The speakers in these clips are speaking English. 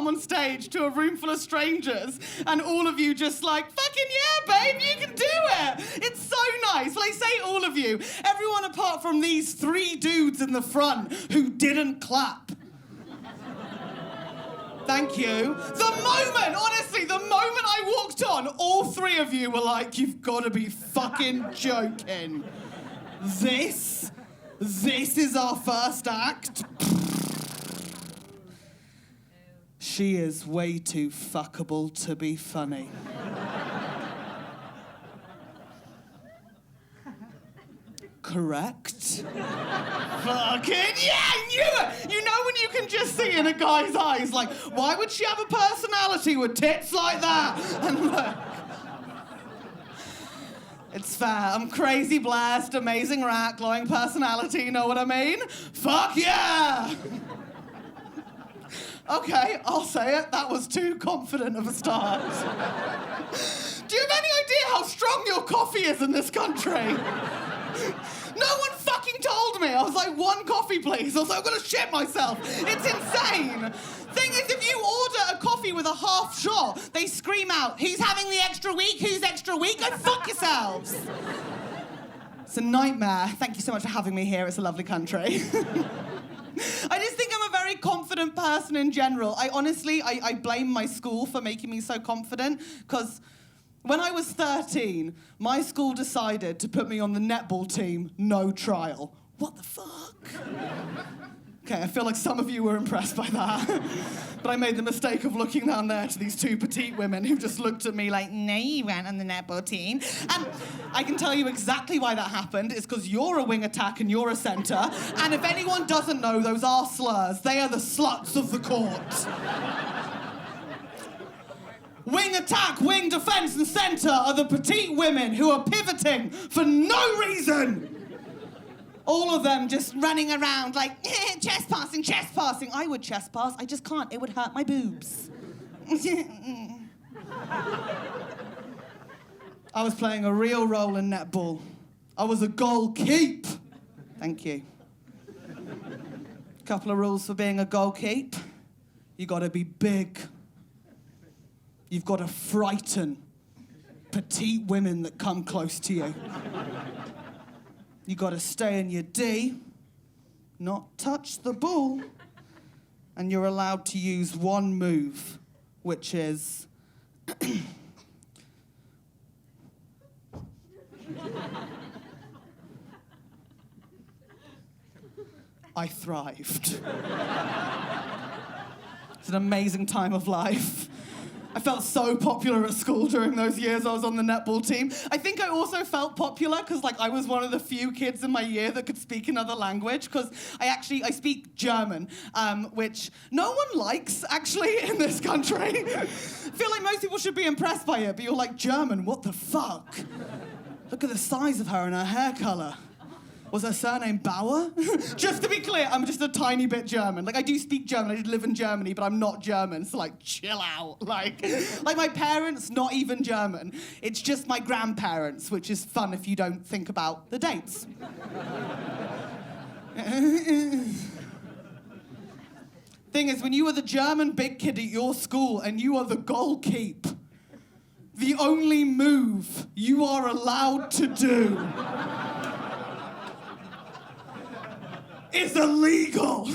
come on stage to a room full of strangers and all of you just like, fucking yeah, babe, you can do it. It's so nice. Well, I say all of you. Everyone apart from these 3 dudes in the front who didn't clap. Thank you. Honestly, the moment I walked on, all 3 of you were like, you've got to be fucking joking. This is our first act? She is way too fuckable to be funny. Correct? Fucking yeah, I knew it! You know when you can just see in a guy's eyes, like, why would she have a personality with tits like that? And look, it's fair. I'm crazy, blessed, amazing rat, glowing personality, you know what I mean? Fuck yeah! Okay, I'll say it. That was too confident of a start. Do you have any idea how strong your coffee is in this country? No one fucking told me. I was like, 1 coffee, please. I was like, I'm gonna shit myself. It's insane. Thing is, if you order a coffee with a half shot, they scream out, who's having the extra week? Who's extra week? Go fuck yourselves. It's a nightmare. Thank you so much for having me here. It's a lovely country. I just think I'm a very confident person in general. I blame my school for making me so confident, because when I was 13, my school decided to put me on the netball team, no trial. What the fuck? Okay, I feel like some of you were impressed by that. But I made the mistake of looking down there to these 2 petite women who just looked at me like, no, you weren't on the netball team. And I can tell you exactly why that happened. It's because you're a wing attack and you're a centre. And if anyone doesn't know, those are slurs. They are the sluts of the court. Wing attack, wing defence and centre are the petite women who are pivoting for no reason. All of them just running around like, chest passing, chest passing. I would chest pass, I just can't. It would hurt my boobs. I was playing a real role in netball. I was a goal keep. Thank you. Couple of rules for being a goal keep. You gotta be big. You've got to frighten petite women that come close to you. You got to stay in your D, not touch the ball, and you're allowed to use 1 move, which is... I thrived. It's an amazing time of life. I felt so popular at school during those years I was on the netball team. I think I also felt popular because, like, I was one of the few kids in my year that could speak another language, because I speak German, which no one likes, actually, in this country. I feel like most people should be impressed by it, but you're like, German, what the fuck? Look at the size of her and her hair colour. Was her surname Bauer? Just to be clear, I'm just a tiny bit German. Like, I do speak German, I did live in Germany, but I'm not German, so, like, chill out. Like my parents, not even German. It's just my grandparents, which is fun if you don't think about the dates. Thing is, when you were the German big kid at your school and you are the goal keep, the only move you are allowed to do is illegal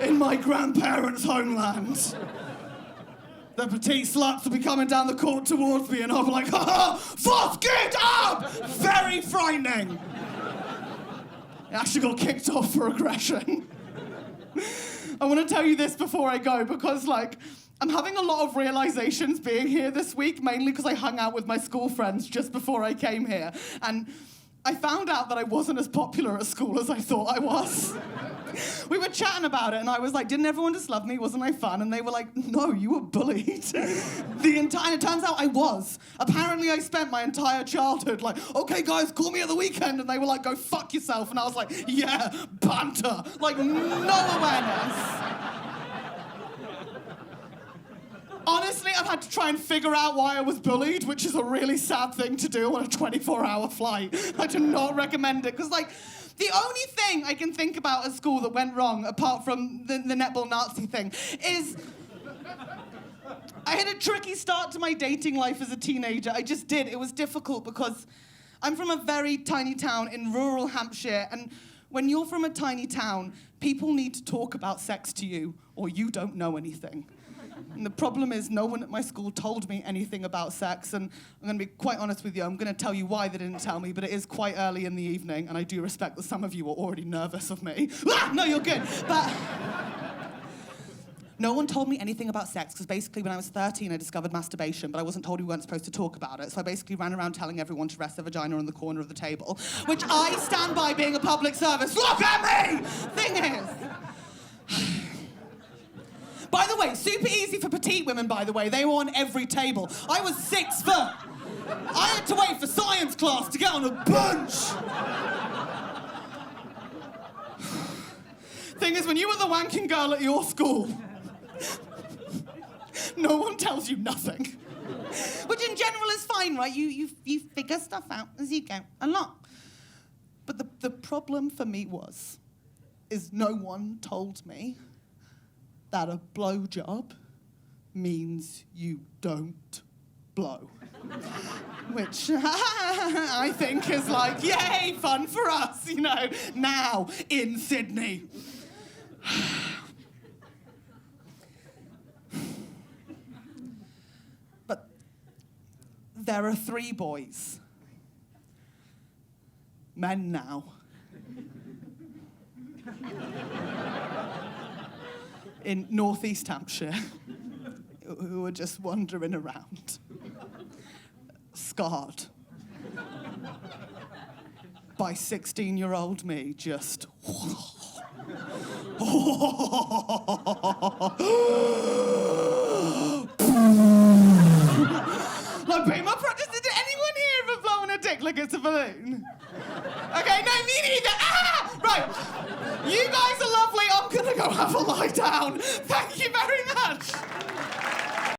in my grandparents' homeland. The petite sluts will be coming down the court towards me and I'll be like, ha fuck it up! Very frightening. I actually got kicked off for aggression. I want to tell you this before I go, because, like, I'm having a lot of realizations being here this week, mainly because I hung out with my school friends just before I came here. And I found out that I wasn't as popular at school as I thought I was. We were chatting about it, and I was like, didn't everyone just love me? Wasn't I fun? And they were like, no, you were bullied. It turns out I was. Apparently, I spent my entire childhood like, okay, guys, call me at the weekend. And they were like, go fuck yourself. And I was like, yeah, banter. Like, no awareness. Honestly, I've had to try and figure out why I was bullied, which is a really sad thing to do on a 24-hour flight. I do not recommend it, because, like, the only thing I can think about at school that went wrong, apart from the netball Nazi thing, is I had a tricky start to my dating life as a teenager. I just did. It was difficult because I'm from a very tiny town in rural Hampshire, and when you're from a tiny town, people need to talk about sex to you, or you don't know anything. And the problem is no one at my school told me anything about sex, and I'm going to be quite honest with you, I'm going to tell you why they didn't tell me, but it is quite early in the evening, and I do respect that some of you are already nervous of me. No, you're good. But no one told me anything about sex, because basically when I was 13, I discovered masturbation, but I wasn't told we weren't supposed to talk about it, so I basically ran around telling everyone to rest their vagina on the corner of the table, which I stand by being a public service. Look at me! Thing is... By the way, super easy for petite women, by the way. They were on every table. I was 6 foot. I had to wait for science class to get on a bench. Thing is, when you were the wanking girl at your school, no one tells you nothing. Which in general is fine, right? You figure stuff out as you go along. But the problem for me is no one told me that a blowjob means you don't blow. Which I think is like, yay, fun for us, you know, now in Sydney. But there are 3 boys. Men now. In northeast Hampshire, who are just wandering around, scarred by 16-year-old me, just... Like, pay my practice. Did anyone here ever blowing a dick like it's a balloon? Okay, no, me neither. Ah! Right. You guys are lovely. I'm gonna go have a lie down. Thank